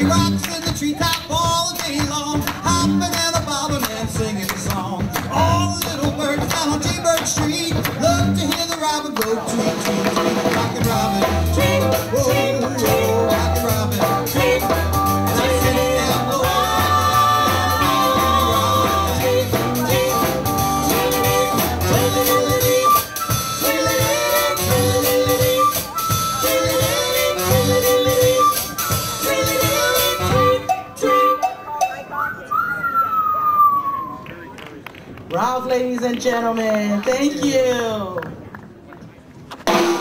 He rocks in the treetop all day long, hopping and a bobbing and singing a song. Robin, go to rockin' Robin, whoa, rockin' Robin, and I said it down low. Ralph, ladies and gentlemen, thank you.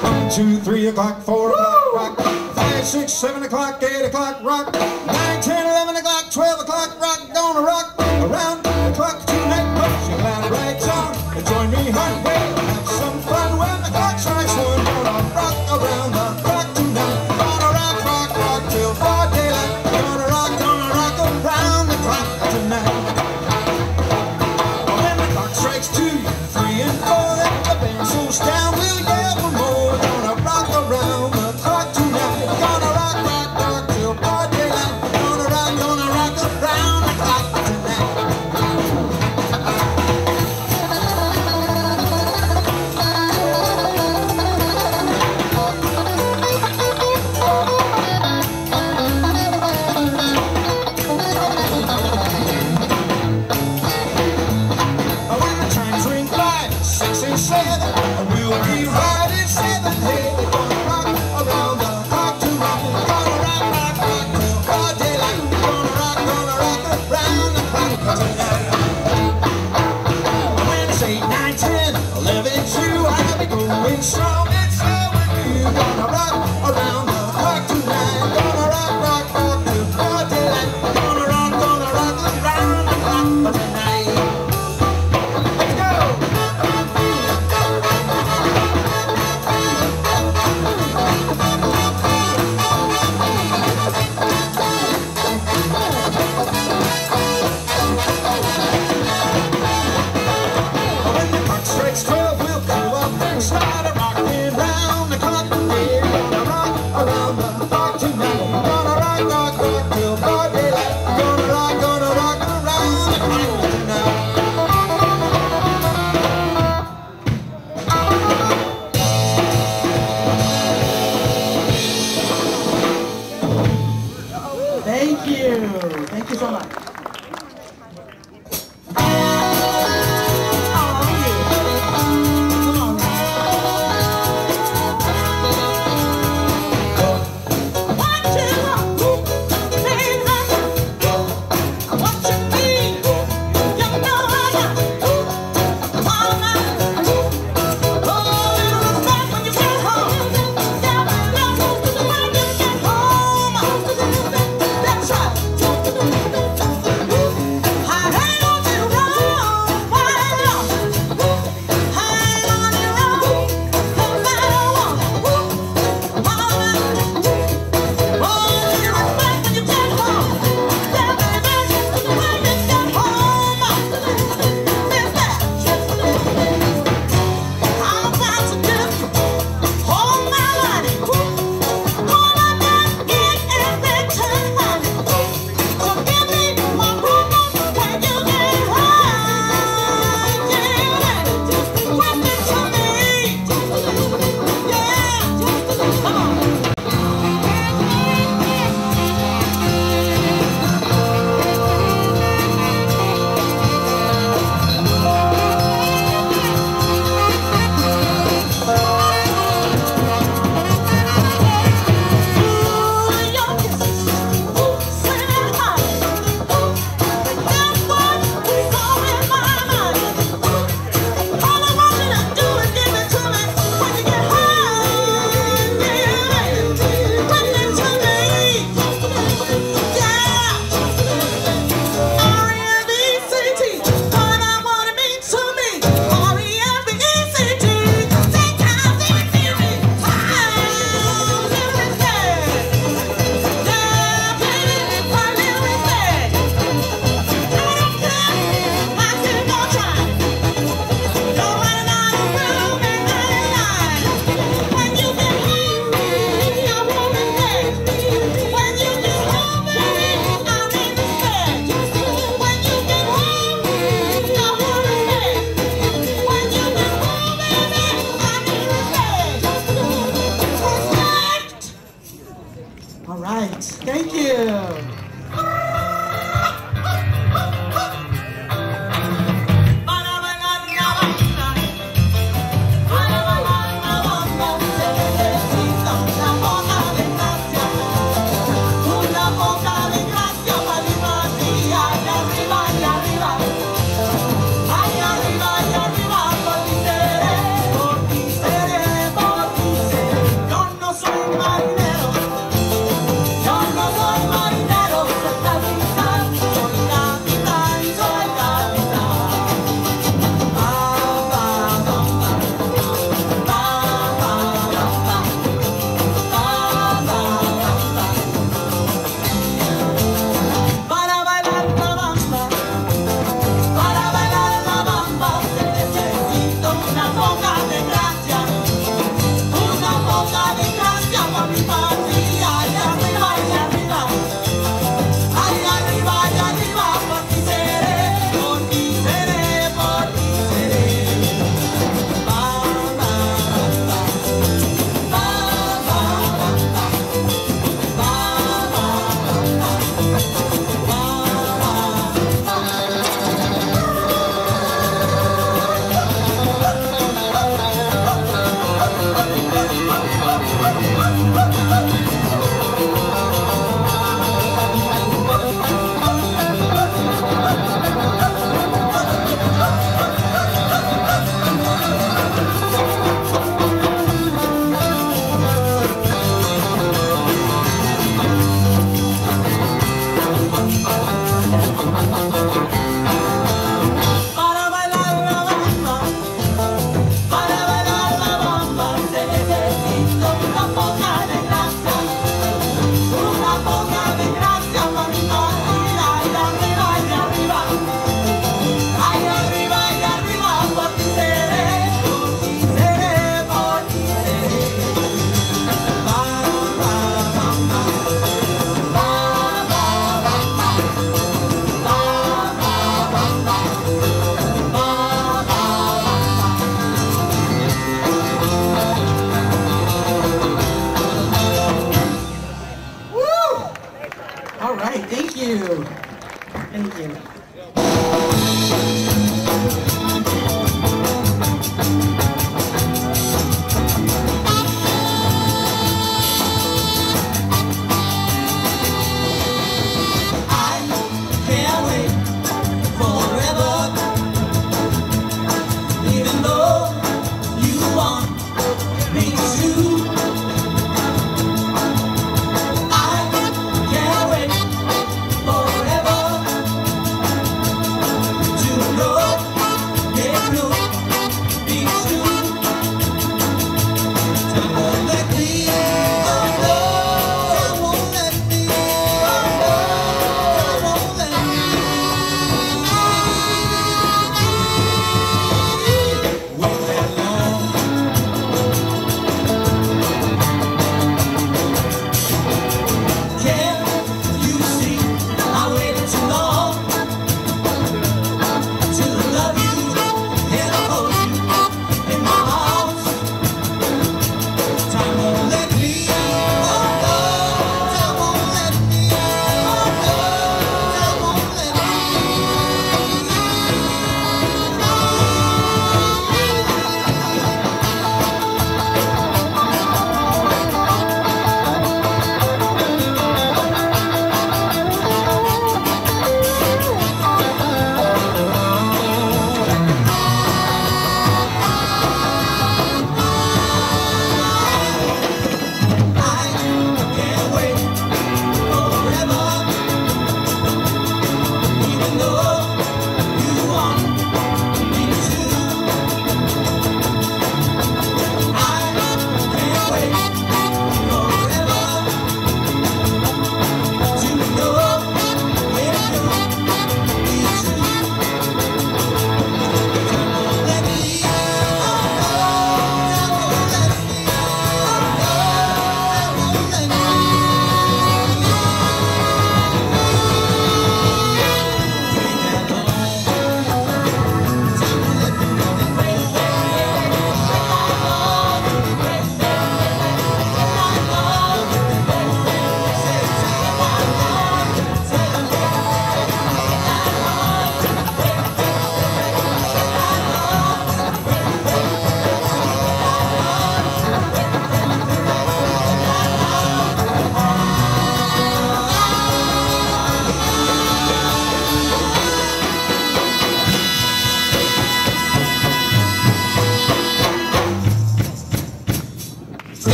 1, 2, 3 o'clock, 4 o'clock, rock. 5, 6, 7 o'clock, 8 o'clock, rock. 9, 10, 11 o'clock, 12 o'clock, rock. Gonna rock around the clock tonight. Put your loud rags on and join me halfway. Have some fun when the clock strikes 1. Gonna rock around the clock tonight. Gonna rock, rock, rock till broad daylight. Gonna rock around the clock tonight. When the clock strikes 2, 3, and 4, then the band slows down. We'll yell for more. Gonna rock around the clock tonight. Gonna rock, rock, rock till broad daylight. Gonna rock around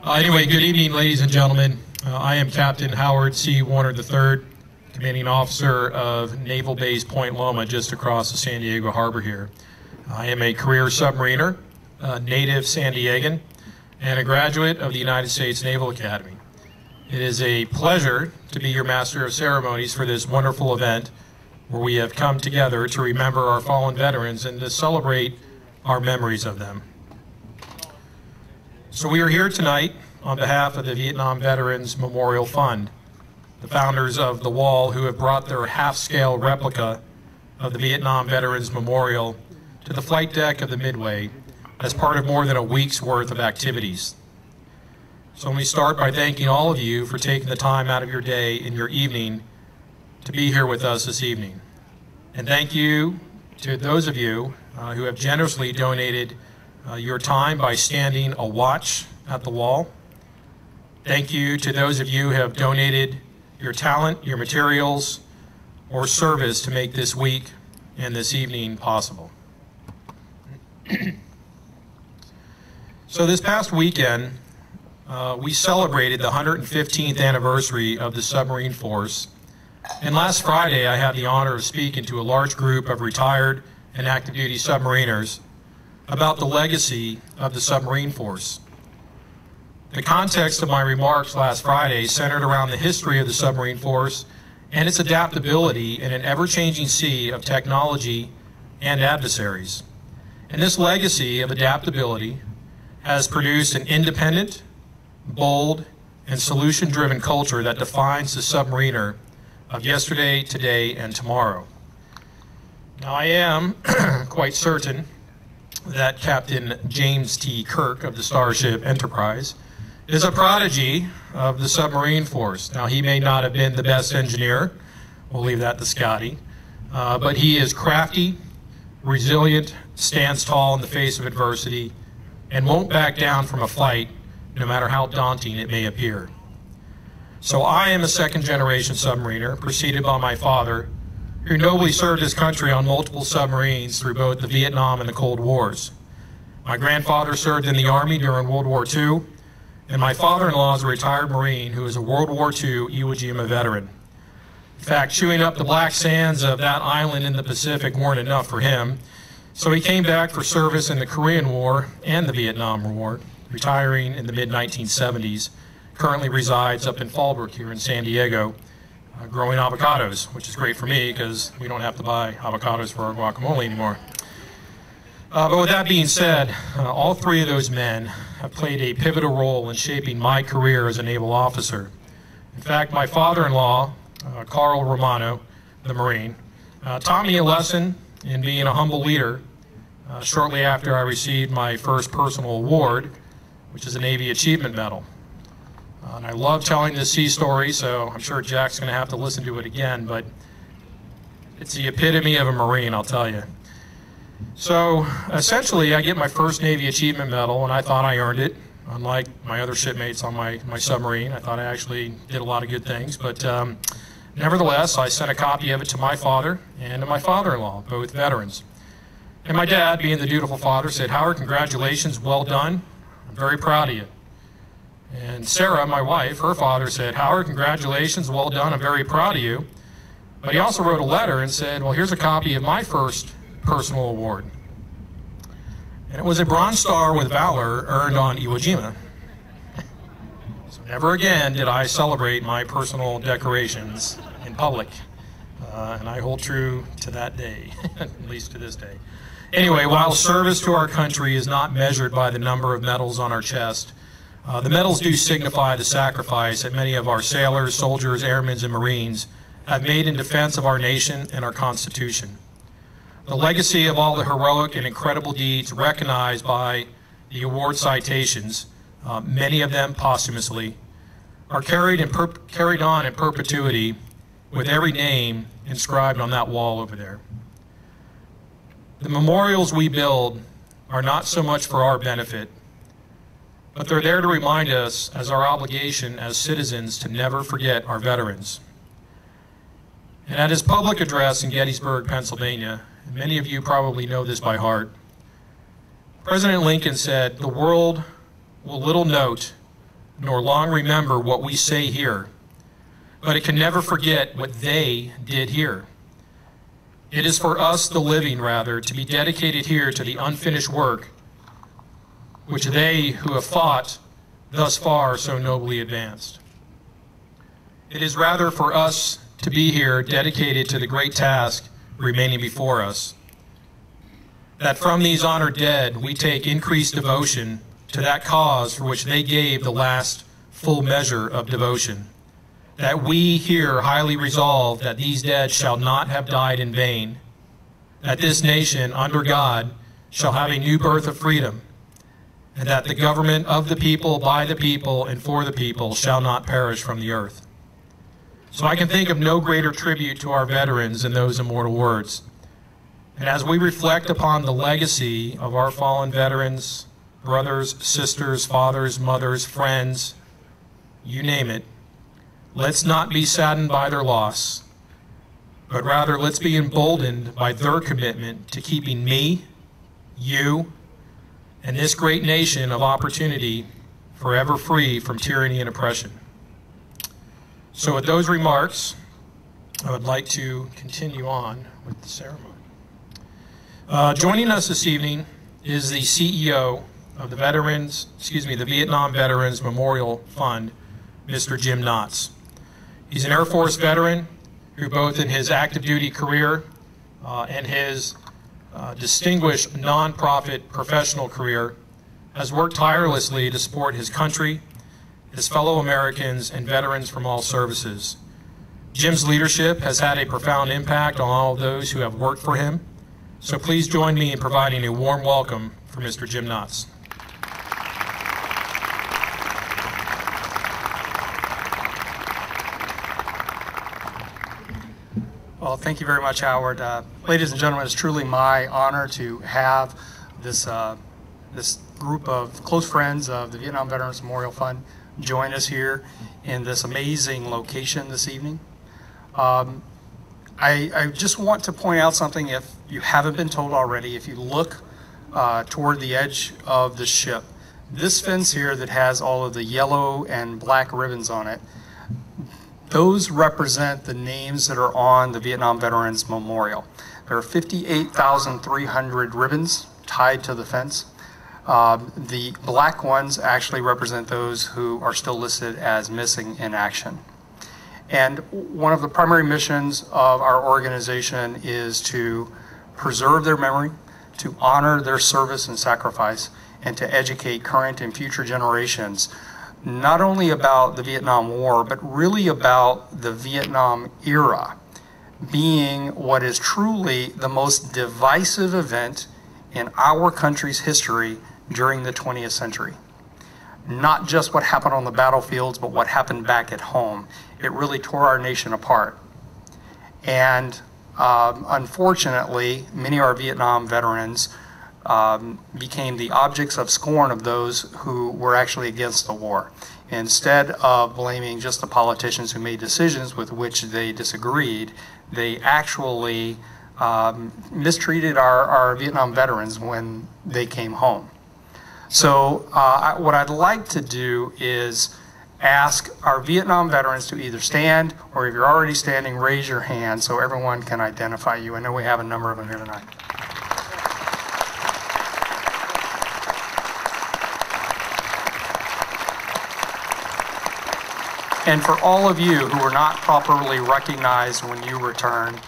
Anyway, good evening, ladies and gentlemen. I am Captain Howard C.Warner III, Commanding Officer of Naval Base Point Loma, just across the San Diego Harbor here. I am a career submariner, a native San Diegan, and a graduate of the United States Naval Academy. It is a pleasure to be your Master of Ceremonies for this wonderful event where we have come together to remember our fallen veterans and to celebrate our memories of them. So we are here tonight on behalf of the Vietnam Veterans Memorial Fund, the founders of the wall who have brought their half-scale replica of the Vietnam Veterans Memorial to the flight deck of the Midway as part of more than a week's worth of activities. So let me start by thanking all of you for taking the time out of your day and your evening to be here with us this evening. And thank you to those of you who have generously donated your time by standing a watch at the wall. Thank you to those of you who have donated your talent, your materials, or service to make this week and this evening possible. So this past weekend, we celebrated the 115th anniversary of the submarine force. And last Friday, I had the honor of speaking to a large group of retired and active duty submariners about the legacy of the submarine force. The context of my remarks last Friday centered around the history of the submarine force and its adaptability in an ever-changing sea of technology and adversaries. And this legacy of adaptability has produced an independent, bold, and solution-driven culture that defines the submariner of yesterday, today, and tomorrow. Now, I am quite certain that Captain James T. Kirk of the Starship Enterprise is a prodigy of the submarine force. Now, he may not have been the best engineer, we'll leave that to Scotty, but he is crafty, resilient, stands tall in the face of adversity, and won't back down from a fight, no matter how daunting it may appear. So I am a second-generation submariner, preceded by my father, who nobly served his country on multiple submarines through both the Vietnam and the Cold Wars. My grandfather served in the Army during World War II, and my father-in-law is a retired Marine who is a World War II Iwo Jima veteran. In fact, chewing up the black sands of that island in the Pacific weren't enough for him, so he came back for service in the Korean War and the Vietnam War, retiring in the mid-1970s, currently resides up in Fallbrook here in San Diego, growing avocados, which is great for me because we don't have to buy avocados for our guacamole anymore. But with that being said, all three of those men have played a pivotal role in shaping my career as a naval officer. In fact, my father-in-law, Carl Romano, the Marine, taught me a lesson in being a humble leader shortly after I received my first personal award, which is a Navy Achievement Medal. And I love telling this sea story, so I'm sure Jack's going to have to listen to it again, but it's the epitome of a Marine, I'll tell you. So essentially, I get my first Navy Achievement Medal, and I thought I earned it. Unlike my other shipmates on my submarine, I thought I actually did a lot of good things. But nevertheless, I sent a copy of it to my father and to my father-in-law, both veterans. And my dad, being the dutiful father, said, "Howard, congratulations, well done. I'm very proud of you." And Sarah, my wife, her father said, "Howard, congratulations, well done, I'm very proud of you." But he also wrote a letter and said, "Well, here's a copy of my first personal award." And it was a Bronze Star with Valor earned on Iwo Jima. So never again did I celebrate my personal decorations in public. And I hold true to that day, at least to this day. Anyway, while service to our country is not measured by the number of medals on our chest, the medals do signify the sacrifice that many of our sailors, soldiers, airmen, and Marines have made in defense of our nation and our Constitution. The legacy of all the heroic and incredible deeds recognized by the award citations, many of them posthumously, are carried on in perpetuity with every name inscribed on that wall over there. The memorials we build are not so much for our benefit, but they're there to remind us as our obligation as citizens to never forget our veterans. And at his public address in Gettysburg, Pennsylvania, and many of you probably know this by heart, President Lincoln said, "The world will little note nor long remember what we say here, but it can never forget what they did here. It is for us, the living, rather, to be dedicated here to the unfinished work which they who have fought thus far so nobly advanced. It is rather for us to be here dedicated to the great task remaining before us, that from these honored dead we take increased devotion to that cause for which they gave the last full measure of devotion, that we here highly resolve that these dead shall not have died in vain, that this nation under God shall have a new birth of freedom, and that the government of the people, by the people, and for the people shall not perish from the earth. So I can think of no greater tribute to our veterans than those immortal words. And as we reflect upon the legacy of our fallen veterans, brothers, sisters, fathers, mothers, friends, you name it, let's not be saddened by their loss, but rather let's be emboldened by their commitment to keeping me, you, and this great nation of opportunity forever free from tyranny and oppression. So with those remarks, I would like to continue on with the ceremony. Joining us this evening is the CEO of the Vietnam Veterans Memorial Fund, Mr. Jim Knotts. He's an Air Force veteran who, both in his active duty career and his distinguished nonprofit professional career, has worked tirelessly to support his country, his fellow Americans, and veterans from all services. Jim's leadership has had a profound impact on all of those who have worked for him. So please join me in providing a warm welcome for Mr. Jim Knotts. Well, thank you very much, Howard. Ladies and gentlemen, it's truly my honor to have this group of close friends of the Vietnam Veterans Memorial Fund join us here in this amazing location this evening. I just want to point out something, if you haven't been told already. If you look toward the edge of the ship, this fence here that has all of the yellow and black ribbons on it, those represent the names that are on the Vietnam Veterans Memorial. There are 58,300 ribbons tied to the fence. The black ones actually represent those who are still listed as missing in action. And one of the primary missions of our organization is to preserve their memory, to honor their service and sacrifice, and to educate current and future generations not only about the Vietnam War, but really about the Vietnam era being what is truly the most divisive event in our country's history during the 20th century. Not just what happened on the battlefields, but what happened back at home. It really tore our nation apart. And unfortunately, many of our Vietnam veterans became the objects of scorn of those who were actually against the war. Instead of blaming just the politicians who made decisions with which they disagreed, they actually mistreated our Vietnam veterans when they came home. So what I'd like to do is ask our Vietnam veterans to either stand, or if you're already standing, raise your hand so everyone can identify you. I know we have a number of them here tonight. And for all of you who were not properly recognized when you returned,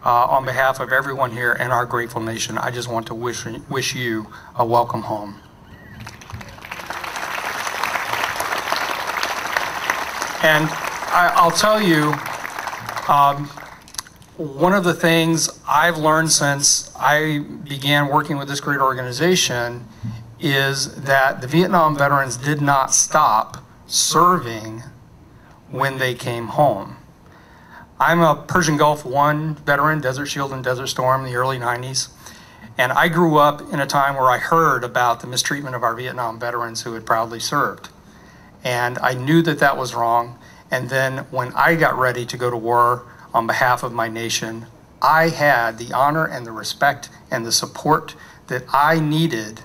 on behalf of everyone here and our grateful nation, I just want to wish you a welcome home. And I'll tell you, one of the things I've learned since I began working with this great organization is that the Vietnam veterans did not stop serving when they came home. I'm a Persian Gulf I veteran, Desert Shield and Desert Storm in the early 90s. And I grew up in a time where I heard about the mistreatment of our Vietnam veterans who had proudly served. And I knew that that was wrong. And then when I got ready to go to war on behalf of my nation, I had the honor and the respect and the support that I needed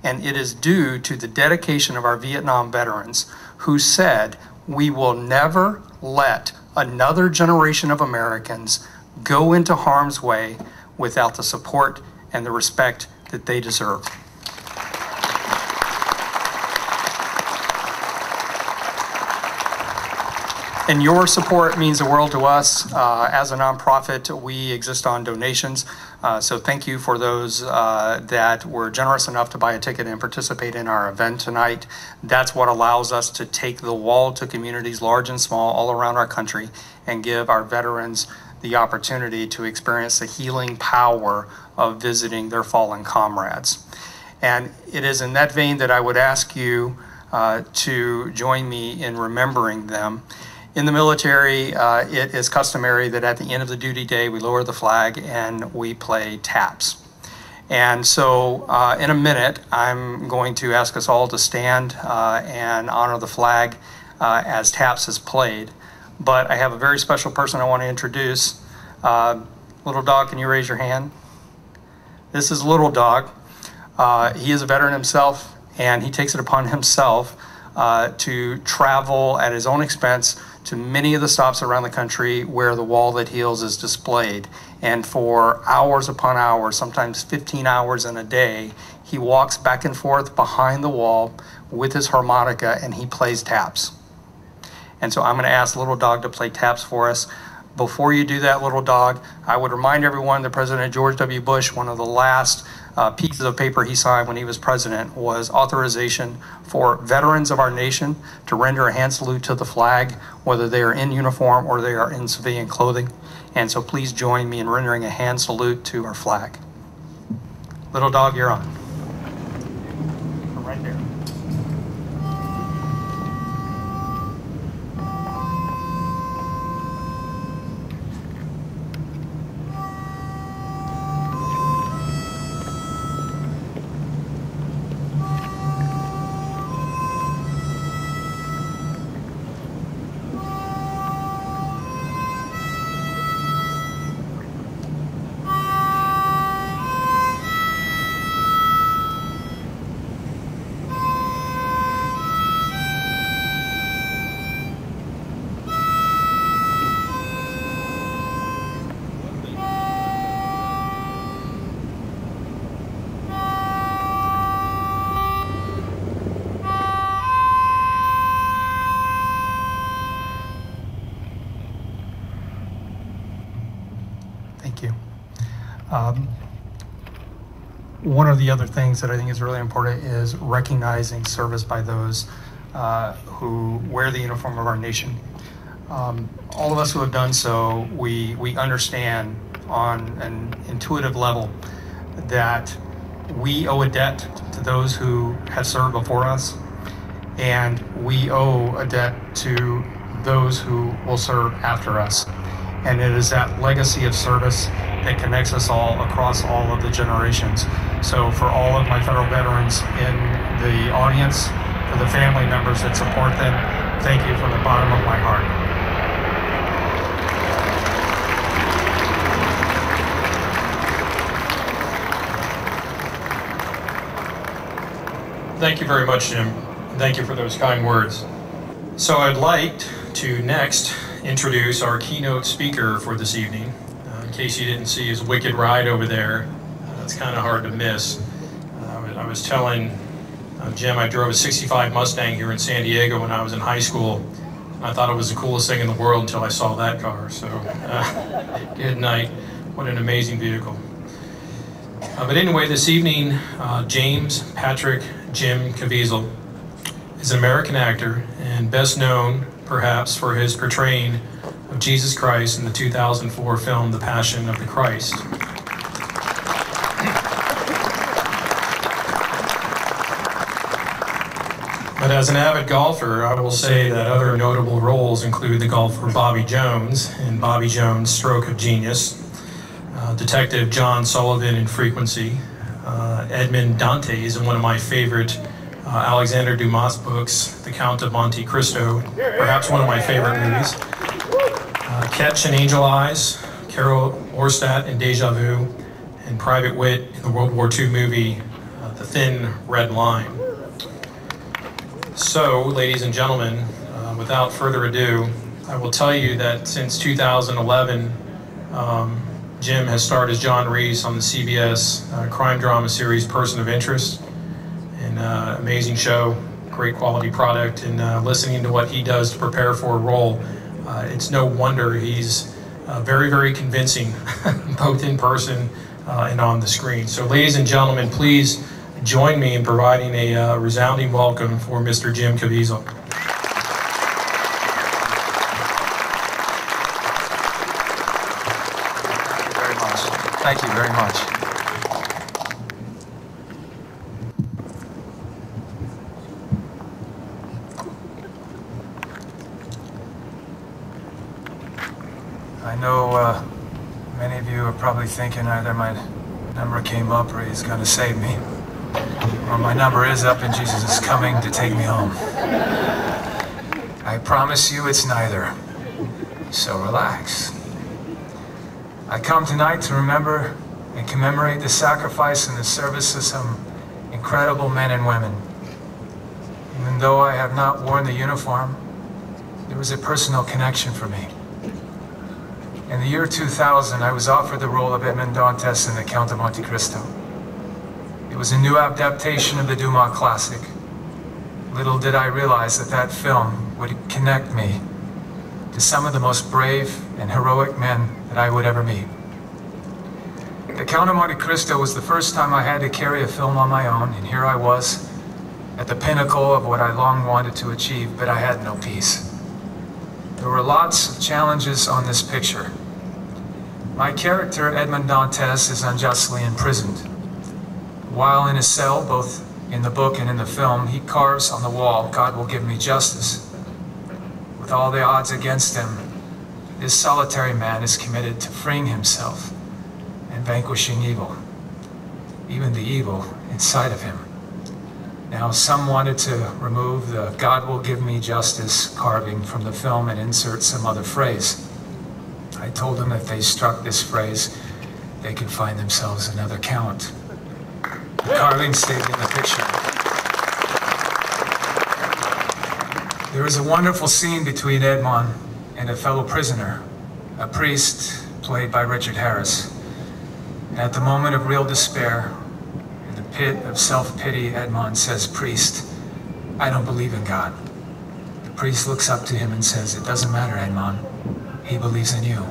And it is due to the dedication of our Vietnam veterans who said, we will never let another generation of Americans go into harm's way without the support and the respect that they deserve. And your support means the world to us. As a nonprofit, we exist on donations. So thank you for those that were generous enough to buy a ticket and participate in our event tonight. That's what allows us to take the wall to communities large and small all around our country and give our veterans the opportunity to experience the healing power of visiting their fallen comrades. And it is in that vein that I would ask you to join me in remembering them. In the military, it is customary that at the end of the duty day, we lower the flag and we play taps. And so in a minute, I'm going to ask us all to stand and honor the flag as taps is played. But I have a very special person I want to introduce. Little Dog, can you raise your hand? This is Little Dog. He is a veteran himself, and he takes it upon himself to travel at his own expense to many of the stops around the country where the Wall That Heals is displayed. And for hours upon hours, sometimes 15 hours in a day, he walks back and forth behind the wall with his harmonica and he plays taps. And so I'm going to ask Little Dog to play taps for us. Before you do that, Little Dog, I would remind everyone that President George W. Bush, one of the last pieces of paper he signed when he was president was authorization for veterans of our nation to render a hand salute to the flag, whether they are in uniform or they are in civilian clothing. And so please join me in rendering a hand salute to our flag. Little Dog, you're on. Right there. One of the other things that I think is really important is recognizing service by those who wear the uniform of our nation. All of us who have done so, we understand on an intuitive level that we owe a debt to those who have served before us, and we owe a debt to those who will serve after us. And it is that legacy of service that connects us all across all of the generations. So for all of my federal veterans in the audience, for the family members that support them, thank you from the bottom of my heart. Thank you very much, Jim. Thank you for those kind words. So I'd like to next introduce our keynote speaker for this evening. In case you didn't see his wicked ride over there, it's kind of hard to miss. I was telling Jim I drove a 65 Mustang here in San Diego when I was in high school. I thought it was the coolest thing in the world until I saw that car. So good night. What an amazing vehicle. But anyway, this evening, James Patrick Jim Caviezel is an American actor and best known perhaps for his portraying of Jesus Christ in the 2004 film The Passion of the Christ. But as an avid golfer, I will say that other notable roles include the golfer Bobby Jones in Bobby Jones' Stroke of Genius, Detective John Sullivan in Frequency, Edmond Dantes in one of my favorite Alexandre Dumas books, The Count of Monte Cristo, perhaps one of my favorite movies. Ketch in Angel Eyes, Carol Orstadt in Deja Vu, and Private Wit in the World War II movie, the thin red line. So, ladies and gentlemen, without further ado, I will tell you that since 2011, Jim has starred as John Reese on the CBS crime drama series Person of Interest. An amazing show, great quality product, and listening to what he does to prepare for a role, it's no wonder he's very, very convincing, both in person and on the screen. So ladies and gentlemen, please join me in providing a resounding welcome for Mr. Jim Caviezel. Thank you very much. I know many of you are probably thinking either my number came up or he's going to save me, or my number is up and Jesus is coming to take me home. I promise you it's neither, so relax. I come tonight to remember and commemorate the sacrifice and the service of some incredible men and women. Even though I have not worn the uniform, there was a personal connection for me. In the year 2000, I was offered the role of Edmond Dantes in the Count of Monte Cristo. It was a new adaptation of the Dumas classic. Little did I realize that that film would connect me to some of the most brave and heroic men that I would ever meet. The Count of Monte Cristo was the first time I had to carry a film on my own, and here I was at the pinnacle of what I long wanted to achieve, but I had no peace. There were lots of challenges on this picture. My character, Edmond Dantes, is unjustly imprisoned. While in his cell, both in the book and in the film, he carves on the wall, "God will give me justice." With all the odds against him, this solitary man is committed to freeing himself and vanquishing evil, even the evil inside of him. Now, some wanted to remove the "God will give me justice" carving from the film and insert some other phrase. I told them if they struck this phrase, they could find themselves another count. The carving stayed in the picture. There is a wonderful scene between Edmond and a fellow prisoner, a priest played by Richard Harris. And at the moment of real despair, in the pit of self-pity, Edmond says, "Priest, I don't believe in God." The priest looks up to him and says, "It doesn't matter, Edmond. He believes in you."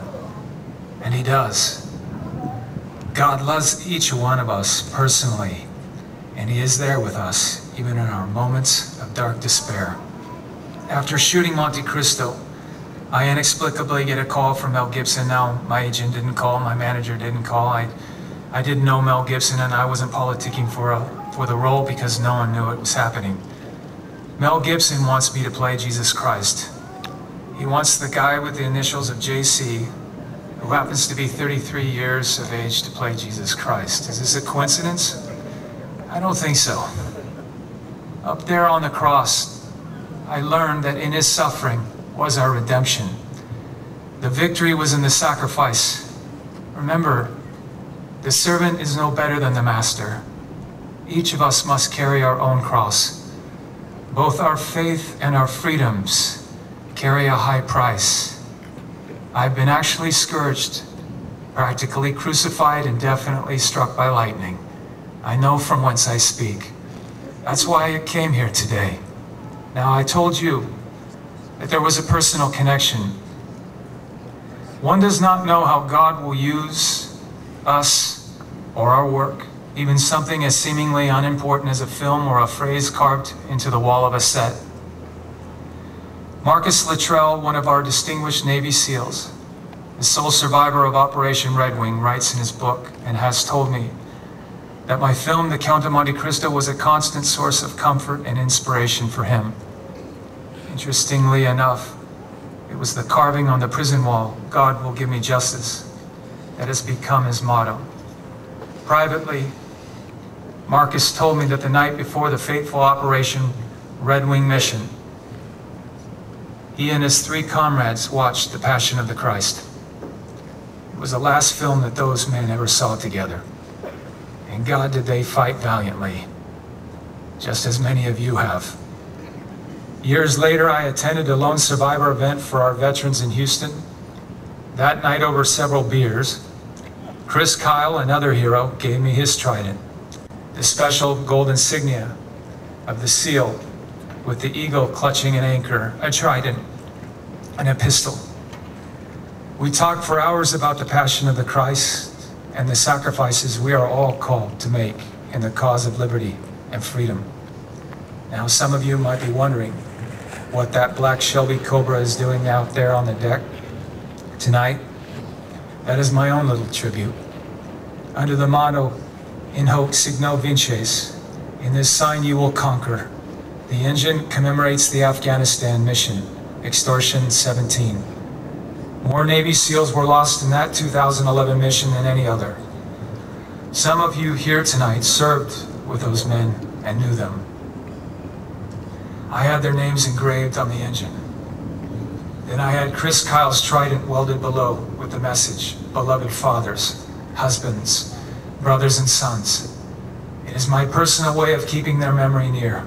And he does. God loves each one of us personally, and he is there with us, even in our moments of dark despair. After shooting Monte Cristo, I inexplicably get a call from Mel Gibson. Now, my agent didn't call, my manager didn't call. I didn't know Mel Gibson, and I wasn't politicking for the role because no one knew it was happening. Mel Gibson wants me to play Jesus Christ. He wants the guy with the initials of JC, who happens to be 33 years of age, to play Jesus Christ. Is this a coincidence? I don't think so. Up there on the cross, I learned that in his suffering was our redemption. The victory was in the sacrifice. Remember, the servant is no better than the master. Each of us must carry our own cross. Both our faith and our freedoms carry a high price. I've been actually scourged, practically crucified, and definitely struck by lightning. I know from whence I speak. That's why I came here today. Now, I told you that there was a personal connection. One does not know how God will use us or our work, even something as seemingly unimportant as a film or a phrase carved into the wall of a set. Marcus Luttrell, one of our distinguished Navy SEALs, the sole survivor of Operation Red Wing, writes in his book and has told me that my film, The Count of Monte Cristo, was a constant source of comfort and inspiration for him. Interestingly enough, it was the carving on the prison wall, "God will give me justice," that has become his motto. Privately, Marcus told me that the night before the fateful Operation Red Wing mission, he and his 3 comrades watched The Passion of the Christ. It was the last film that those men ever saw together. And God, did they fight valiantly just as many of you have. Years later, I attended a lone survivor event for our veterans in Houston. That night, over several beers, Chris Kyle, another hero, gave me his trident, the special gold insignia of the SEAL with the eagle clutching an anchor, a trident, and a pistol. We talked for hours about the passion of the Christ and the sacrifices we are all called to make in the cause of liberty and freedom. Now, some of you might be wondering what that black Shelby Cobra is doing out there on the deck tonight. That is my own little tribute. Under the motto, In hoc signo vinces, in this sign you will conquer, the engine commemorates the Afghanistan mission, Extortion 17. More Navy SEALs were lost in that 2011 mission than any other. Some of you here tonight served with those men and knew them. I had their names engraved on the engine. Then I had Chris Kyle's trident welded below with the message, beloved fathers, husbands, brothers and sons. It is my personal way of keeping their memory near,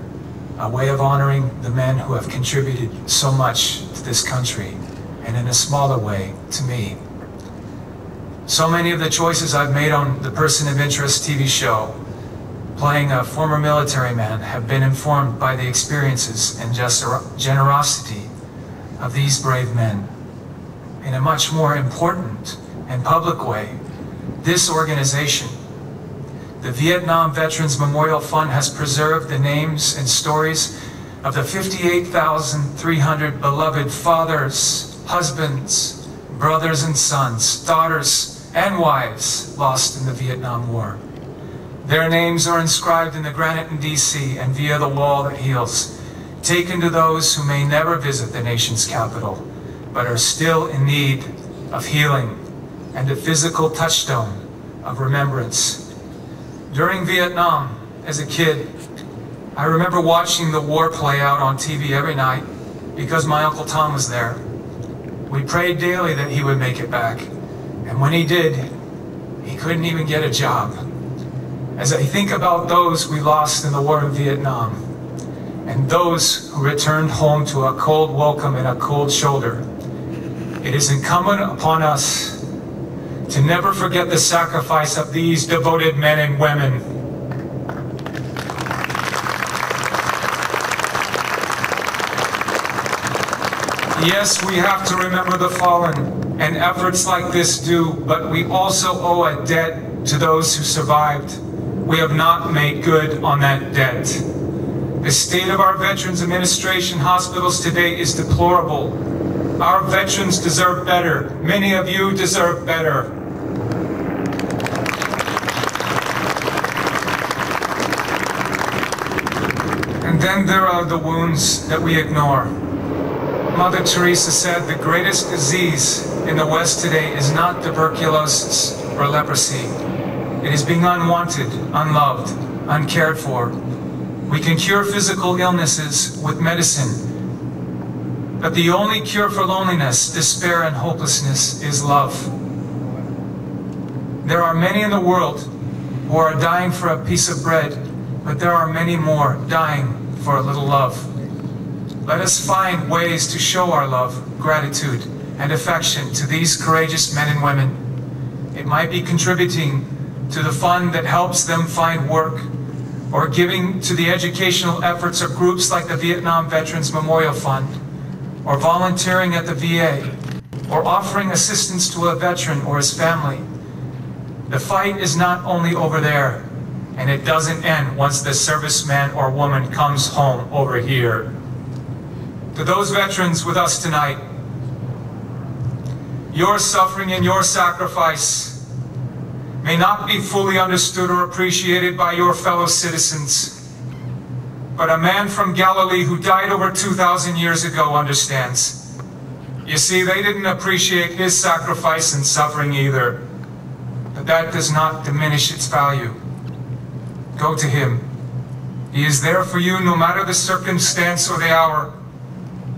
a way of honoring the men who have contributed so much to this country, and in a smaller way, to me. So many of the choices I've made on the Person of Interest TV show, playing a former military man, have been informed by the experiences and generosity of these brave men. In a much more important and public way, this organization, the Vietnam Veterans Memorial Fund, has preserved the names and stories of the 58,300 beloved fathers, husbands, brothers and sons, daughters and wives lost in the Vietnam War. Their names are inscribed in the granite in D.C. and via the wall that heals, taken to those who may never visit the nation's capital, but are still in need of healing and a physical touchstone of remembrance. During Vietnam, as a kid, I remember watching the war play out on TV every night because my Uncle Tom was there. We prayed daily that he would make it back, and when he did, he couldn't even get a job. As I think about those we lost in the war in Vietnam, and those who returned home to a cold welcome and a cold shoulder, it is incumbent upon us to never forget the sacrifice of these devoted men and women. Yes, we have to remember the fallen, and efforts like this do, but we also owe a debt to those who survived. We have not made good on that debt. The state of our Veterans Administration hospitals today is deplorable. Our veterans deserve better. Many of you deserve better. And then there are the wounds that we ignore. Mother Teresa said the greatest disease in the West today is not tuberculosis or leprosy. It is being unwanted, unloved, uncared for. We can cure physical illnesses with medicine, but the only cure for loneliness, despair, and hopelessness is love. There are many in the world who are dying for a piece of bread, but there are many more dying for a little love. Let us find ways to show our love, gratitude, and affection to these courageous men and women. It might be contributing to the fund that helps them find work, or giving to the educational efforts of groups like the Vietnam Veterans Memorial Fund, or volunteering at the VA, or offering assistance to a veteran or his family. The fight is not only over there, and it doesn't end once the serviceman or woman comes home over here. To those veterans with us tonight, your suffering and your sacrifice may not be fully understood or appreciated by your fellow citizens, but a man from Galilee who died over 2,000 years ago understands. You see, they didn't appreciate his sacrifice and suffering either, but that does not diminish its value. Go to him. He is there for you no matter the circumstance or the hour.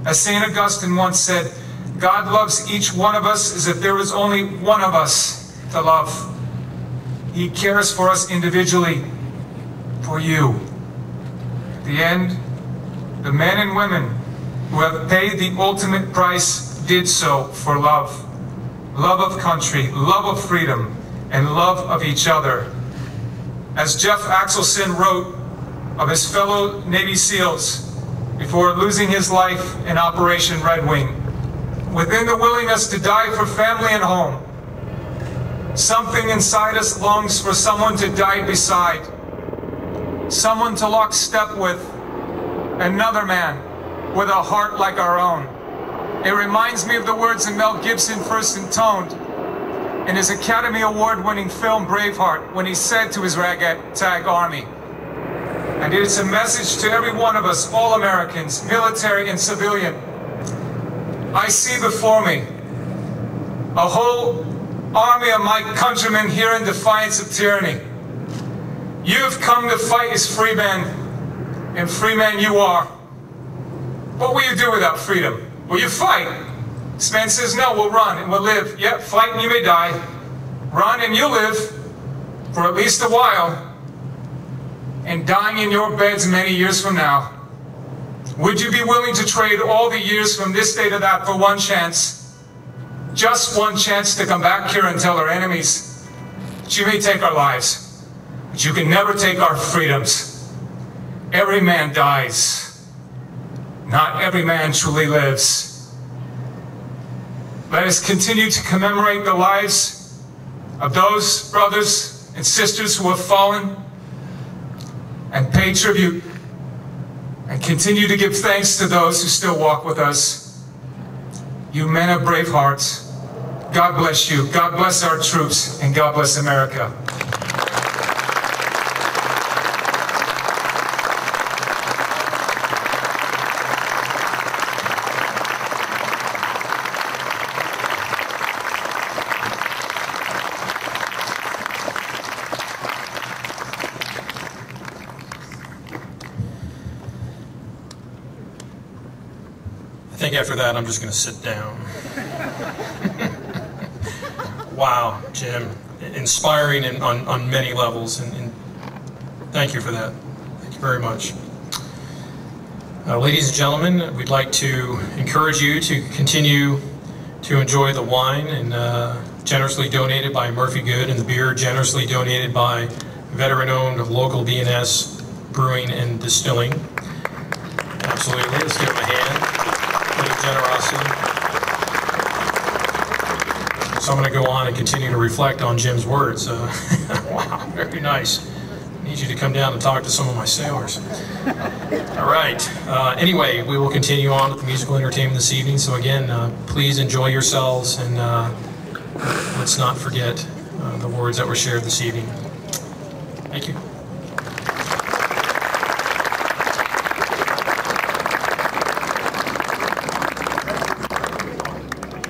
As St. Augustine once said, God loves each one of us as if there was only one of us to love. He cares for us individually, for you. At the end, the men and women who have paid the ultimate price did so for love. Love of country, love of freedom, and love of each other. As Jeff Axelson wrote of his fellow Navy SEALs before losing his life in Operation Red Wing, within the willingness to die for family and home, something inside us longs for someone to die beside, someone to lock step with, another man with a heart like our own. It reminds me of the words that Mel Gibson first intoned in his Academy Award-winning film Braveheart when he said to his ragtag army, and it's a message to every one of us, all Americans, military and civilian. I see before me a whole army of my countrymen here in defiance of tyranny. You've come to fight as free men, and free men you are. What will you do without freedom? Will you fight? This man says, no, we'll run and we'll live. Yep, fight and you may die. Run and you'll live for at least a while, and dying in your beds many years from now. Would you be willing to trade all the years from this day to that for one chance? Just one chance to come back here and tell our enemies that you may take our lives, but you can never take our freedoms. Every man dies. Not every man truly lives. Let us continue to commemorate the lives of those brothers and sisters who have fallen, and pay tribute and continue to give thanks to those who still walk with us. You men of brave hearts, God bless you, God bless our troops, and God bless America. I think after that, I'm just going to sit down. Wow, Jim. Inspiring on many levels, and thank you for that. Thank you very much. Ladies and gentlemen, we'd like to encourage you to continue to enjoy the wine and generously donated by Murphy Good, and the beer generously donated by veteran-owned local B&S Brewing and Distilling. Absolutely. Let's give them a hand. Generosity. So I'm going to go on and continue to reflect on Jim's words. Wow, very nice. I need you to come down and talk to some of my sailors. All right. Anyway, we will continue on with the musical entertainment this evening. So again, please enjoy yourselves, and let's not forget the words that were shared this evening. Thank you.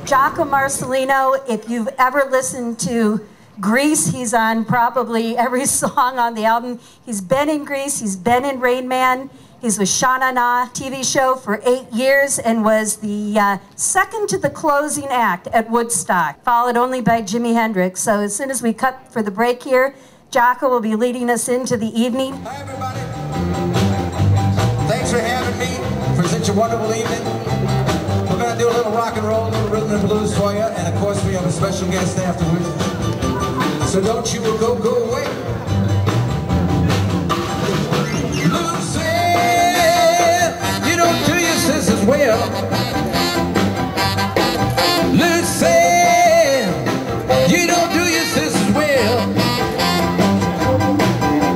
Jocko Marcelino, if you've ever listened to Grease, he's on probably every song on the album. He's been in Grease, he's been in Rain Man, he's with Sha Na Na TV show for 8 years and was the second to the closing act at Woodstock, followed only by Jimi Hendrix. So as soon as we cut for the break here, Jocko will be leading us into the evening. Hi everybody. Thanks for having me for such a wonderful evening. We're going to do a little rock and roll, a little rhythm and blues for you, and of course we have a special guest afterwards. So don't you go away. Lucy, you don't do your sisters well. Lucy, you don't do your sisters well.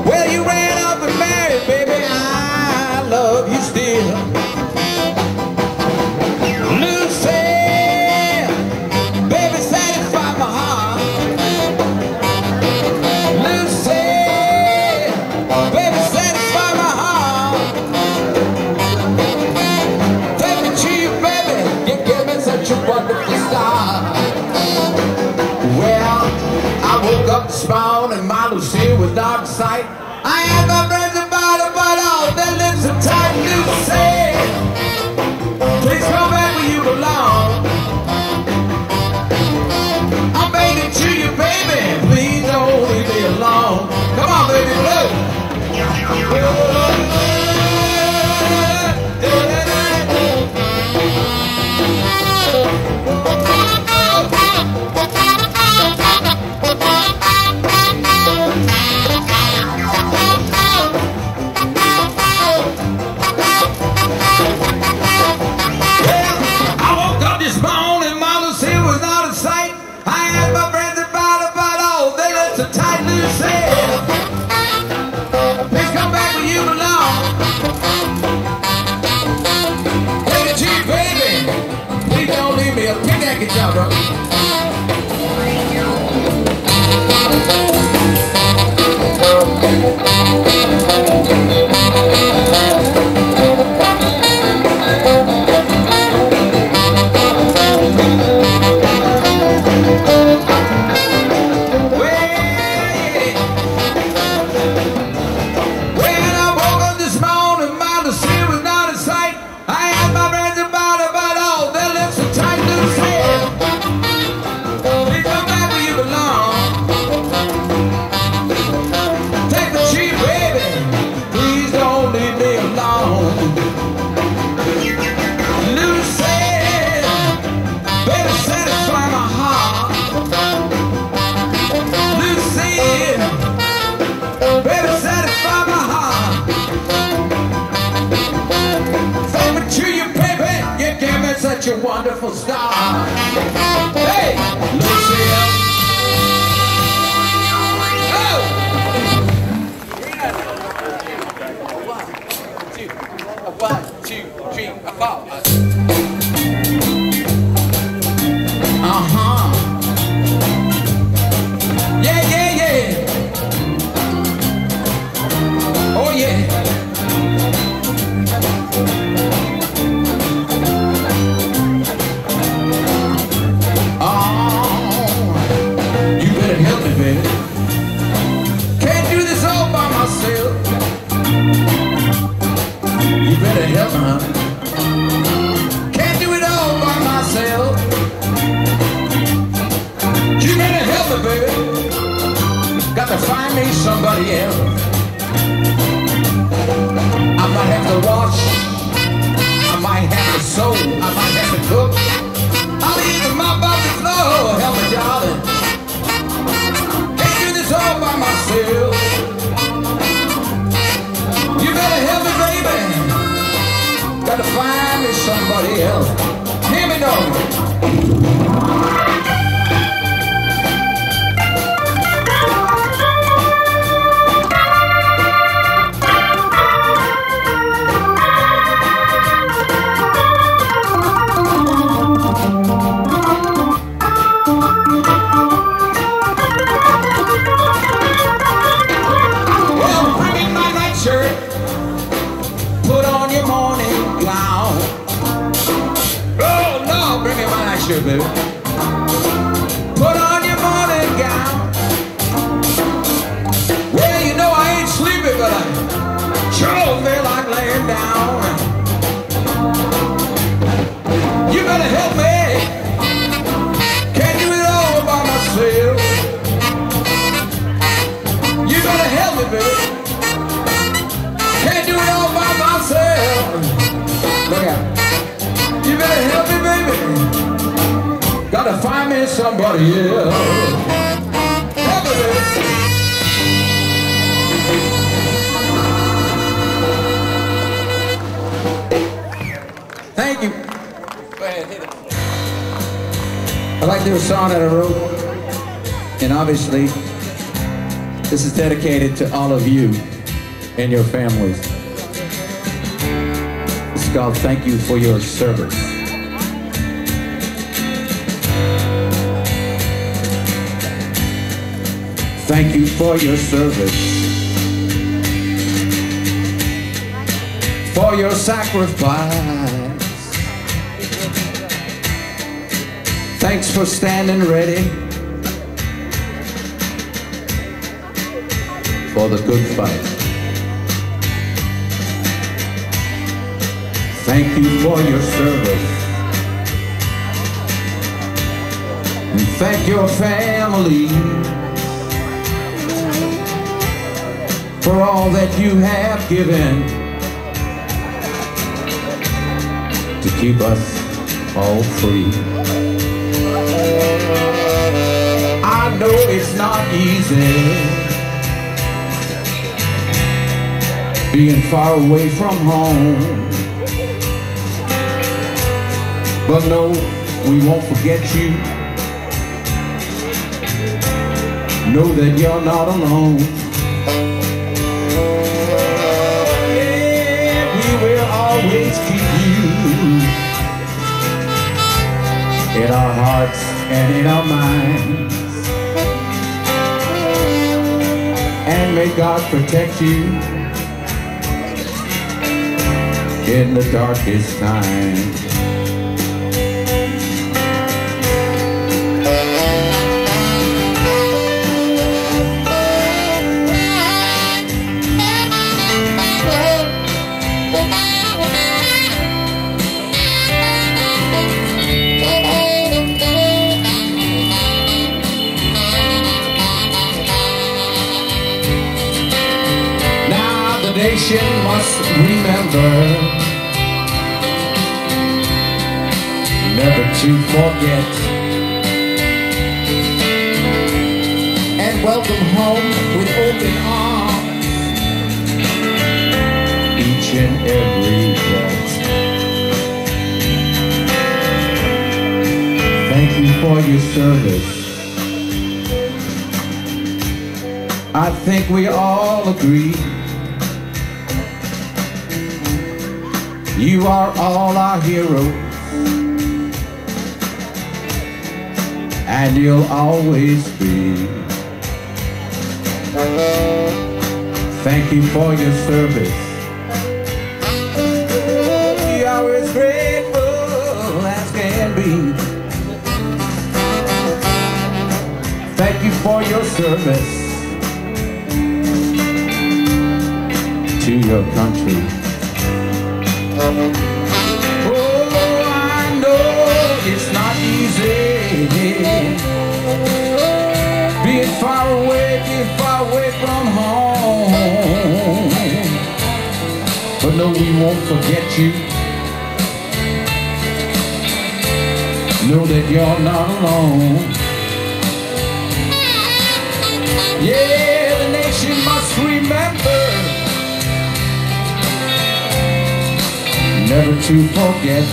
Well, you ran off and married, baby. I love you still. Spawn and my Lucille was dark sight. I had my friends about it, but all their lips are tight. Lucy, please come back where you belong. I'm begging to you, baby, please don't leave me alone. Come on, baby, blue. Such a wonderful star. Hey, Lucille. Oh! 1, 2, 3, 4. Uh-huh. Yeah, yeah, yeah. Oh, yeah. Can't do it all by myself. You better help me, baby. Got to find me somebody else. I might have to wash, I might have to sew, I might have to cook. I'll even mop up the floor. Help me, darling. Can't do this all by myself. You better help me, baby. Gotta find me somebody else. Hear me, dog. Well, bring in my nightshirt. Put on your morning gown. Oh no, bring me my nightshirt, baby. Put on your morning gown. Well, you know I ain't sleepy, but I sure feel like laying down. You better help me. Can't do it all by myself. You better help me, baby. Can't do it all by myself. Look out. You better help me, baby. Gotta find me somebody else. Help me, baby. Thank you. Go ahead, hit it. I'd like to do a song that I wrote, and obviously, this is dedicated to all of you and your families. It's called Thank You for Your Service. Thank you for your service, for your sacrifice. Thanks for standing ready for the good fight. Thank you for your service, and thank your family for all that you have given to keep us all free. I know it's not easy being far away from home, but no, we won't forget you. Know that you're not alone. Yeah, we will always keep you in our hearts and in our minds. And may God protect you in the darkest times. Nation must remember never to forget, and welcome home with open arms each and every vet. Thank you for your service. I think we all agree you are all our heroes, and you'll always be. Thank you for your service. We are as grateful as can be. Thank you for your service to your country. Oh, I know it's not easy being far away from home. But no, we won't forget you. Know that you're not alone. Yeah, the nation must remember never to forget,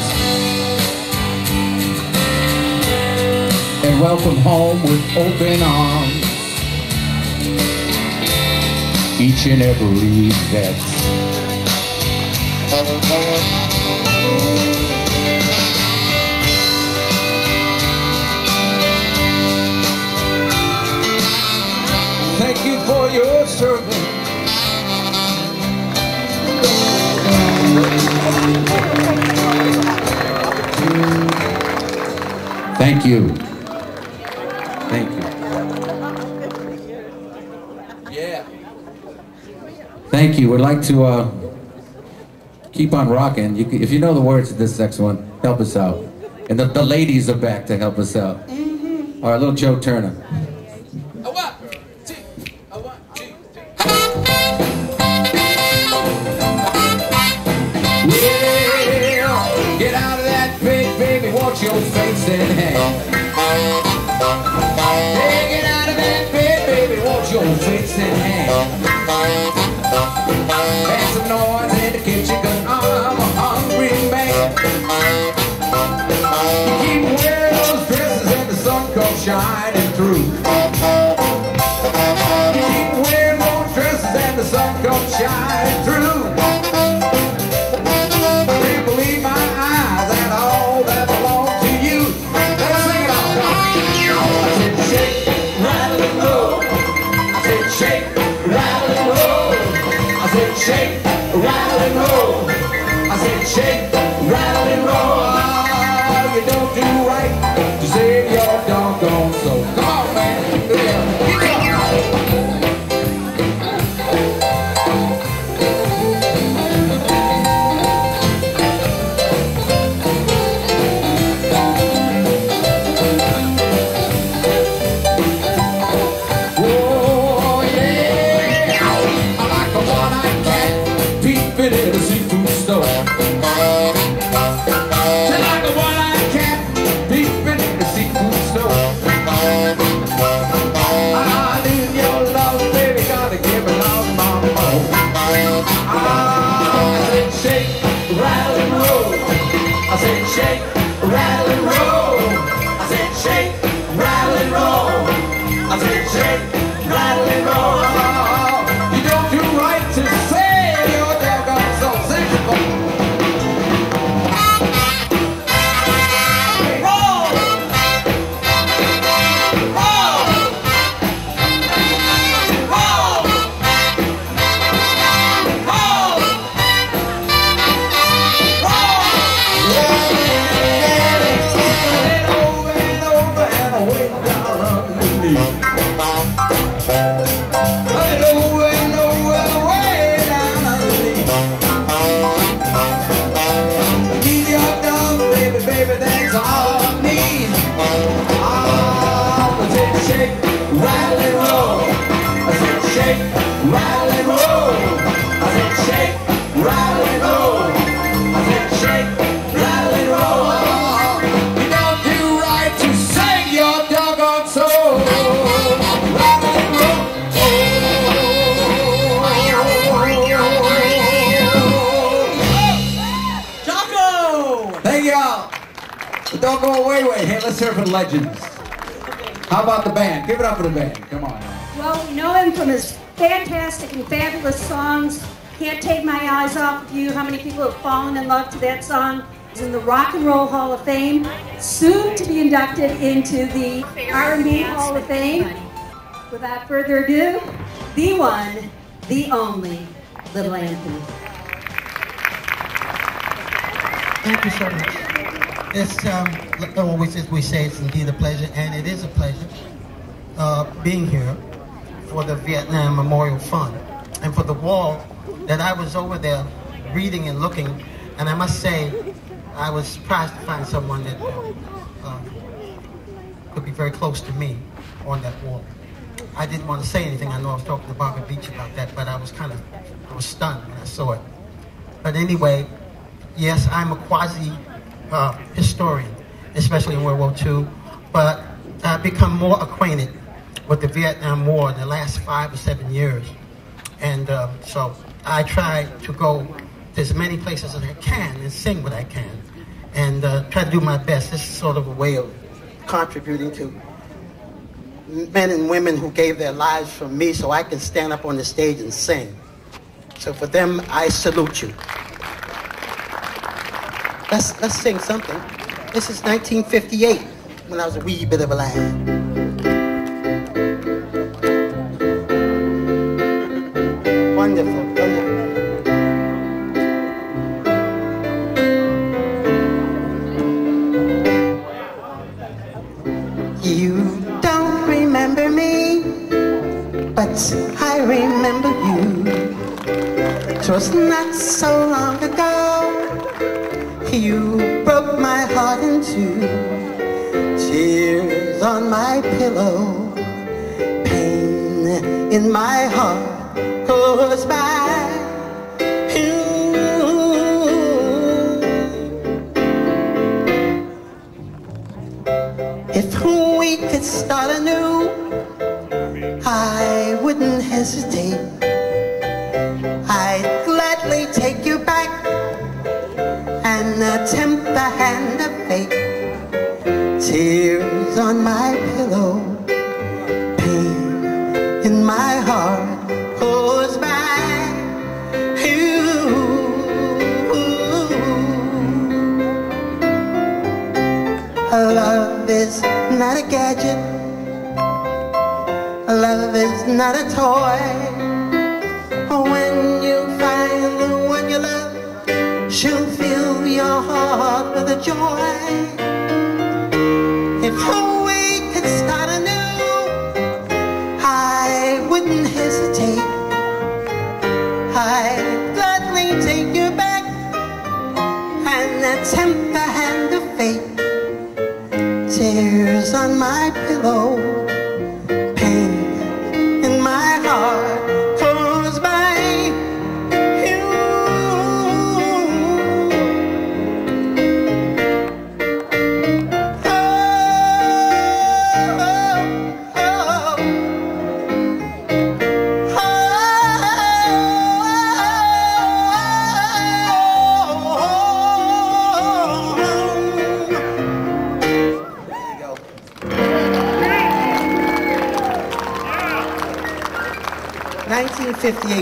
and welcome home with open arms each and every vet. Thank you for your service. Thank you. Thank you. Yeah. Thank you. We'd like to keep on rocking. If you know the words to this next one, help us out. And the ladies are back to help us out. All right, little Joe Turner. Get out of that pit, baby, watch your face and hand. Hey, get out of that pit, baby, watch your face and hand. Make some noise in the kitchen, 'cause I'm a hungry man. You keep wearing those dresses and the sun comes shining through. You keep wearing those dresses and the sun comes shining through. Shake, rattle and roll. I said shake, rattle and roll. You don't do right to save your doggone soul. Come on, man. Yeah. roll. I said shake, rattle and roll. I said shake, rattle and roll. You don't do right to sing your doggone soul. Rattle and roll. Jocko! Thank y'all. But don't go away. Hey, let's hear from legends. How about the band? Give it up for the band. Come on. Well, we know him from his fantastic and fabulous songs. Can't Take My Eyes Off of You. How many people have fallen in love to that song? He's in the Rock and Roll Hall of Fame. Soon to be inducted into the R&B Hall of Fame. Without further ado, the one, the only, Little Anthony. Thank you so much. It's always, as we say, it's indeed a pleasure, and it is a pleasure being here for the Vietnam Memorial Fund and for the wall that I was over there reading and looking, and I must say I was surprised to find someone that could be very close to me on that wall. I didn't want to say anything. I know I was talking to Barbara Beach about that, but I was stunned when I saw it. But anyway, yes, I'm a quasi-historian, especially in World War II, but I've become more acquainted with the Vietnam War in the last 5 or 7 years. And so I try to go to as many places as I can and sing what I can and try to do my best. This is sort of a way of contributing to men and women who gave their lives for me so I can stand up on the stage and sing. So for them, I salute you. Let's sing something. This is 1958, when I was a wee bit of a lad. Wonderful, wonderful. You don't remember me, but I remember you. 'Twas not so long ago, you broke my heart in two. Tears on my pillow, pain in my heart goes by. If we could start anew, I wouldn't hesitate. I'd gladly take you back and attempt the hand of fate. Tears on my pillow, pain in my heart goes by. Love is not a gadget. Love is not a toy. When you find the one you love, she'll fill your heart with a joy. If we could start anew, I wouldn't hesitate. I'd gladly take you back and attempt the hand of fate. Tears on my pillow, pain in my heart goes by.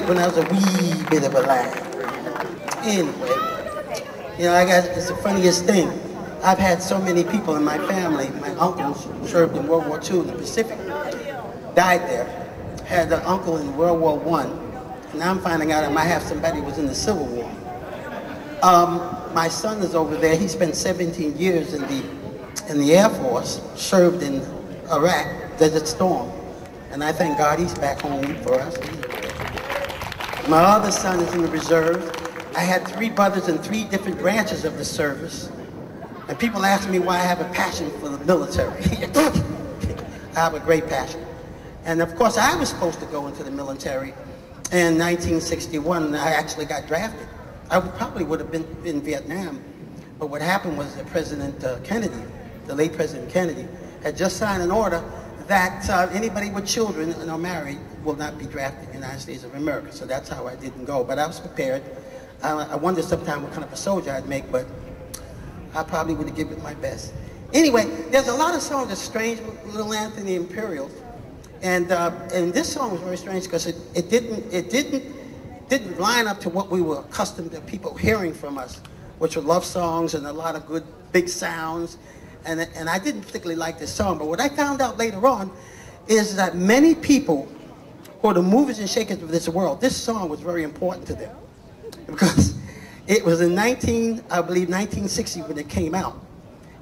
When I was a wee bit of a lad. Anyway, you know, it's the funniest thing. I've had so many people in my family. My uncles served in World War II in the Pacific, died there. Had an uncle in World War I. Now I'm finding out I might have somebody who was in the Civil War. My son is over there. He spent 17 years in the Air Force, served in Iraq, Desert Storm. And I thank God he's back home for us. My other son is in the reserve. I had 3 brothers in 3 different branches of the service. And people ask me why I have a passion for the military. I have a great passion. And of course, I was supposed to go into the military In 1961, I actually got drafted. I probably would have been in Vietnam, but what happened was that President Kennedy, the late President Kennedy, had just signed an order that anybody with children and are married will not be drafted in the United States of America. So that's how I didn't go. But I was prepared. I wondered sometime what kind of a soldier I'd make, but I probably would have given it my best. Anyway, there's a lot of songs that's strange with Little Anthony Imperials. And this song was very strange because it didn't line up to what we were accustomed to people hearing from us, which were love songs and a lot of good big sounds. And I didn't particularly like this song, but what I found out later on is that many people who are the movers and shakers of this world, this song was very important to them. Because it was in I believe 1960 when it came out.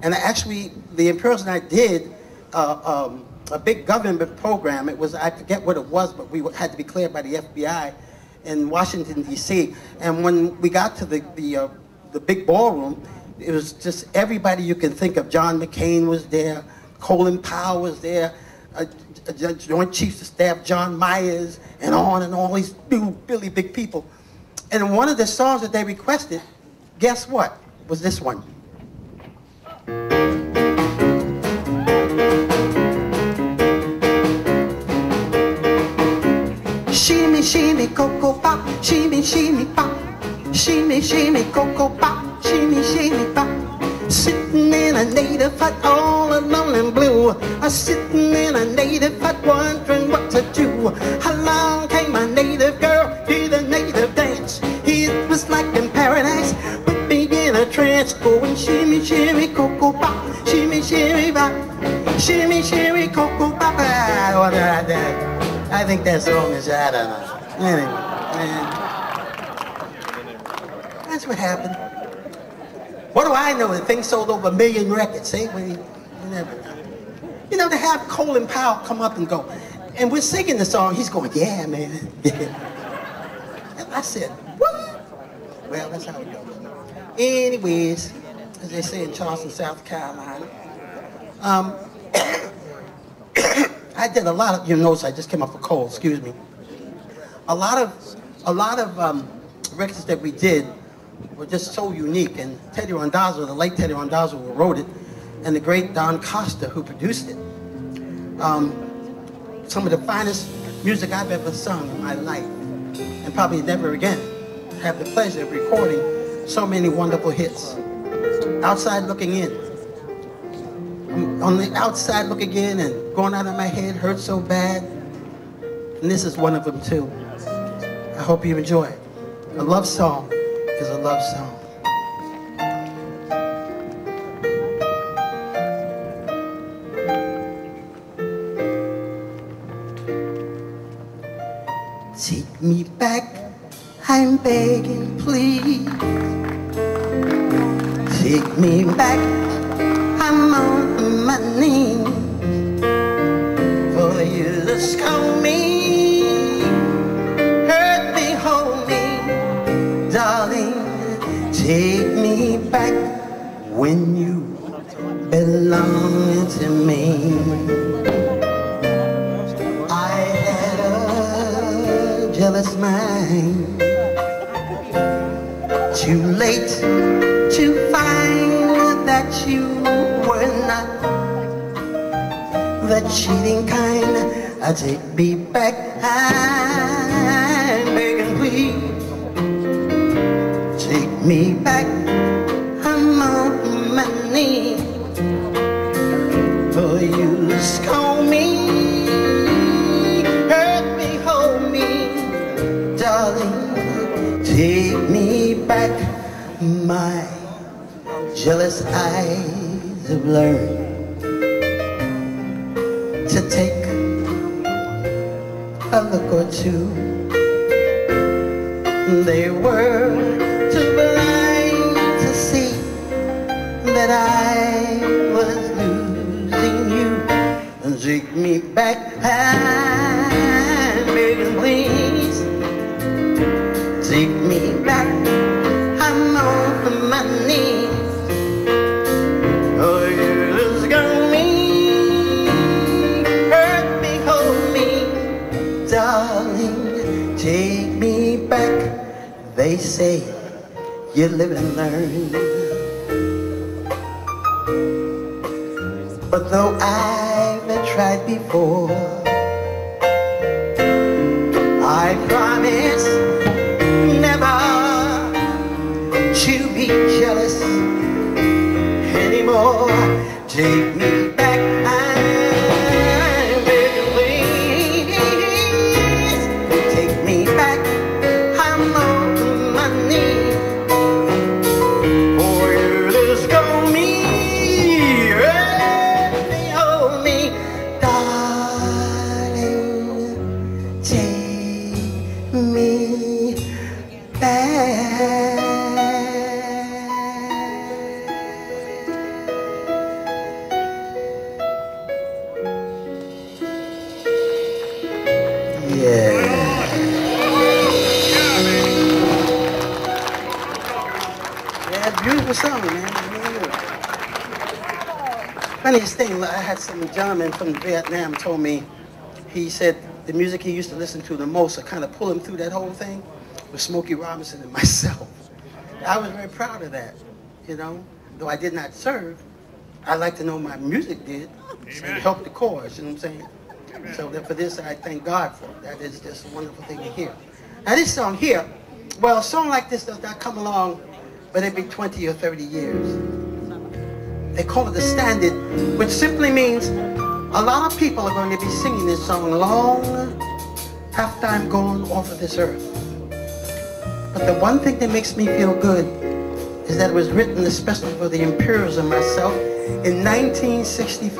And actually, the Imperials and I did a big government program. It was, I forget what it was, but we had to be cleared by the FBI in Washington, D.C. And when we got to the big ballroom, it was just everybody you can think of. John McCain was there, Colin Powell was there, Joint Chiefs of Staff John Myers, and all these really big people. And one of the songs that they requested, guess what, was this one. Shimmy, shimmy, cocoa pop, shimmy, shimmy, pop. Shimmy, shimmy, cocoa pop, shimmy, shimmy, pop. Sitting in a native hut all alone and blue. Sitting in a native hut wondering what to do. Along came a native girl, did a native dance. It was like in paradise, put me in a trance. Going shimmy, shimmy, cocoa pop, shimmy, shimmy, pop. Shimmy, shimmy, cocoa pop. I think that song is, I don't know. Anyway, man. That's what happened. What do I know? The thing sold over 1 million records, eh? Well, you never know. You know, to have Colin Powell come up and go, and we're singing the song, he's going, yeah, man. And I said, what? Well, that's how it goes. Anyways, as they say in Charleston, South Carolina, I did a lot of, you notice I just came off a cold, excuse me. A lot of records that we did were just so unique, and Teddy Randazzo, the late Teddy Randazzo, who wrote it, and the great Don Costa, who produced it. Some of the finest music I've ever sung in my life, and probably never again have the pleasure of recording so many wonderful hits. Outside Looking In. I'm on the outside looking in and going out of my head, hurt so bad. And this is one of them too. I hope you enjoy it. A love song is a love song. Take me back, I'm begging, please. Take me back, I'm on my knees. For you to scold me, hurt me, hold me, darling. Take me back when you belonged to me. I had a jealous mind. Too late to find that you were not the cheating kind. I take me back, I'm begging, please. Take me back, I'm on my knees. For you to scold me, hurt me, hold me, darling. Take me back, my jealous eyes have learned to take a look or two. They were too blind to see that I was losing you. And take me back, I'm begging, please. Take me back, I'm on my knees. Oh, you just got me, hurt me, hold me, darling. Take They say you live and learn. But though I've tried before, I promise never to be jealous anymore. Take me back, I'm begging, please. Take me back, I'm on my knees. For you just go me, they hold me, darling. Take me back. Beautiful song, man. Funniest thing, I had some gentleman from Vietnam told me, he said the music he used to listen to the most, to kind of pull him through that whole thing, was Smokey Robinson and myself. I was very proud of that, you know. Though I did not serve, I like to know my music did. So it helped the cause, you know what I'm saying? So that for this, I thank God for it. That is just a wonderful thing to hear. Now this song here, well, a song like this does not come along but every 20 or 30 years. They call it a standard, which simply means a lot of people are going to be singing this song long after I'm gone off of this earth. But the one thing that makes me feel good is that it was written especially for the Imperials and myself in 1965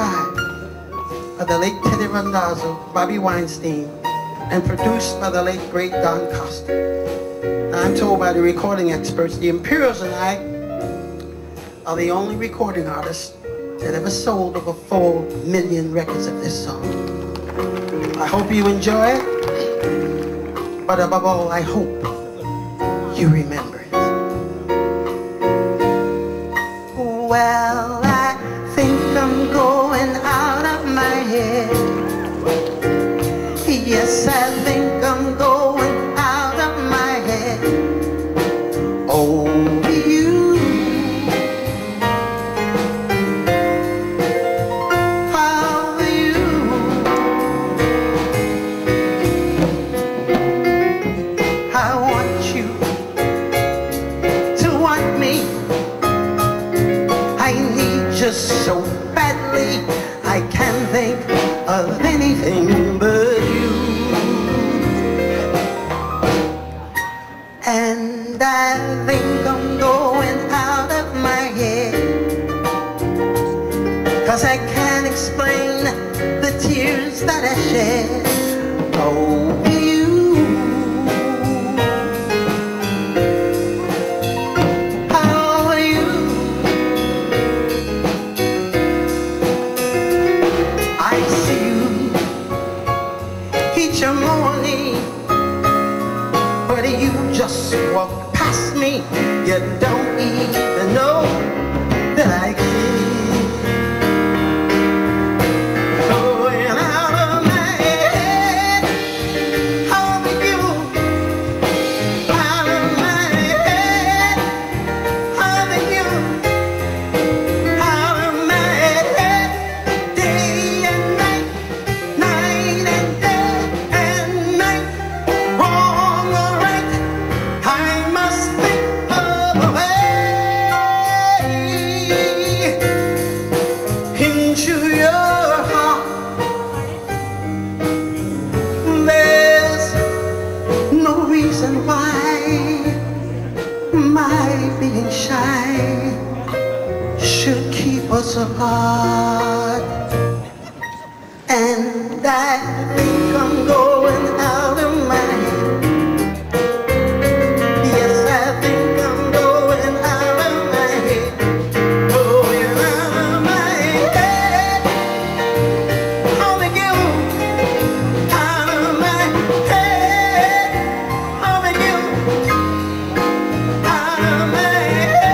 by the late Teddy Randazzo, Bobby Weinstein, and produced by the late great Don Costa. Now, I'm told by the recording experts, the Imperials and I are the only recording artists that ever sold over 4 million records of this song. I hope you enjoy it, but above all, I hope you remember it. Well, I think I'm going out of my head. Yes, I think I'm going out of my head. Oh, you. How are you? I want you to want me. I need you so badly. I can't think of anything but you. And I think I'm going out of my head, 'cause I can't explain the tears that I shed over you. How are you? I see you each morning, but you just walk past me. You don't even know that I care. Going out of my head, how are you? Out of my head, how are you? Out of my head, day and night, night and day and night. Wrong or right, I must think of a way into your heart. There's no reason why my being shy should keep us apart. And I think I'm going out of my head. Yes, I think I'm going out of my head. Going out of my head. How are you? Out of my head. How are you? Out of my head.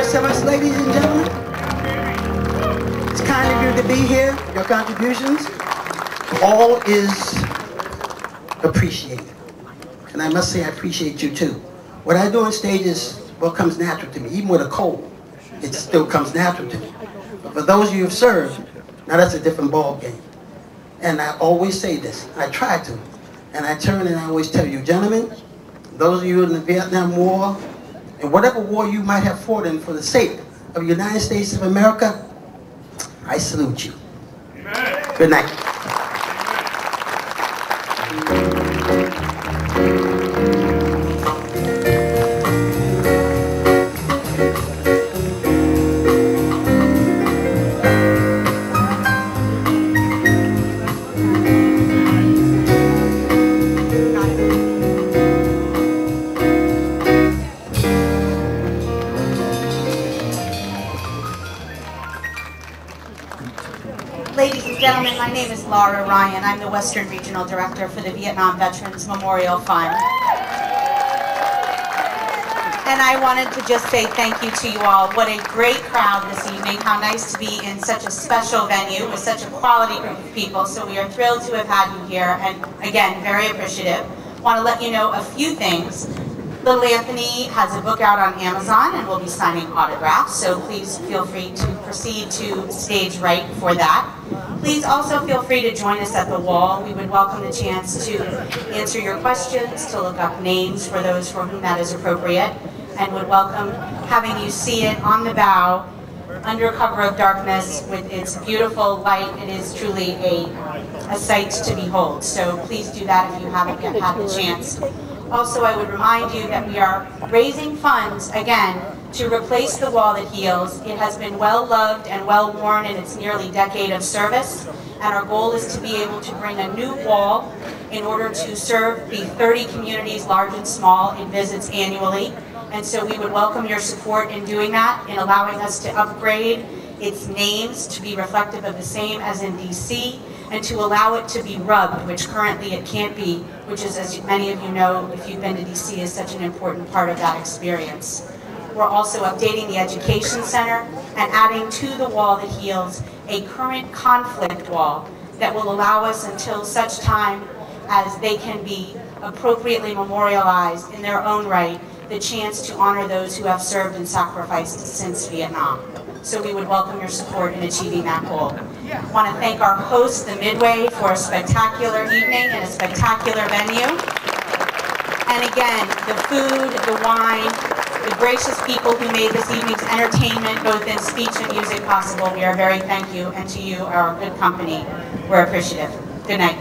first of us, ladies and gentlemen. It's kind of you to be here. Your contributions, all is appreciated. And I must say I appreciate you too. What I do on stage is what comes natural to me. Even with a cold, it still comes natural to me. But for those of you who have served, now that's a different ball game. And I always say this, I try to. And I turn and I always tell you, gentlemen, those of you in the Vietnam War, and whatever war you might have fought in for the sake of the United States of America, I salute you. Amen. Good night. Gentlemen, my name is Laura Ryan. I'm the Western Regional Director for the Vietnam Veterans Memorial Fund. And I wanted to just say thank you to you all. What a great crowd this evening. How nice to be in such a special venue with such a quality group of people. So we are thrilled to have had you here, and again, very appreciative. Want to let you know a few things. Little Anthony has a book out on Amazon and will be signing autographs, so please feel free to proceed to stage right for that. Please also feel free to join us at the wall. We would welcome the chance to answer your questions, to look up names for those for whom that is appropriate, and would welcome having you see it on the bow, under cover of darkness, with its beautiful light. It is truly a sight to behold, so please do that if you haven't yet had the chance. Also, I would remind you that we are raising funds, again, to replace the wall that heals. It has been well loved and well worn in its nearly decade of service, and our goal is to be able to bring a new wall in order to serve the 30 communities, large and small, in visits annually. And so we would welcome your support in doing that, in allowing us to upgrade its names to be reflective of the same as in DC, and to allow it to be rubbed, which currently it can't be, which is, as many of you know, if you've been to DC, is such an important part of that experience. We're also updating the Education Center and adding to the wall that heals a current conflict wall that will allow us, until such time as they can be appropriately memorialized in their own right, the chance to honor those who have served and sacrificed since Vietnam. So we would welcome your support in achieving that goal. I want to thank our host, the Midway, for a spectacular evening and a spectacular venue. And again, the food, the wine, the gracious people who made this evening's entertainment, both in speech and music, possible. We are very thank you, and to you, our good company, we're appreciative. Good night.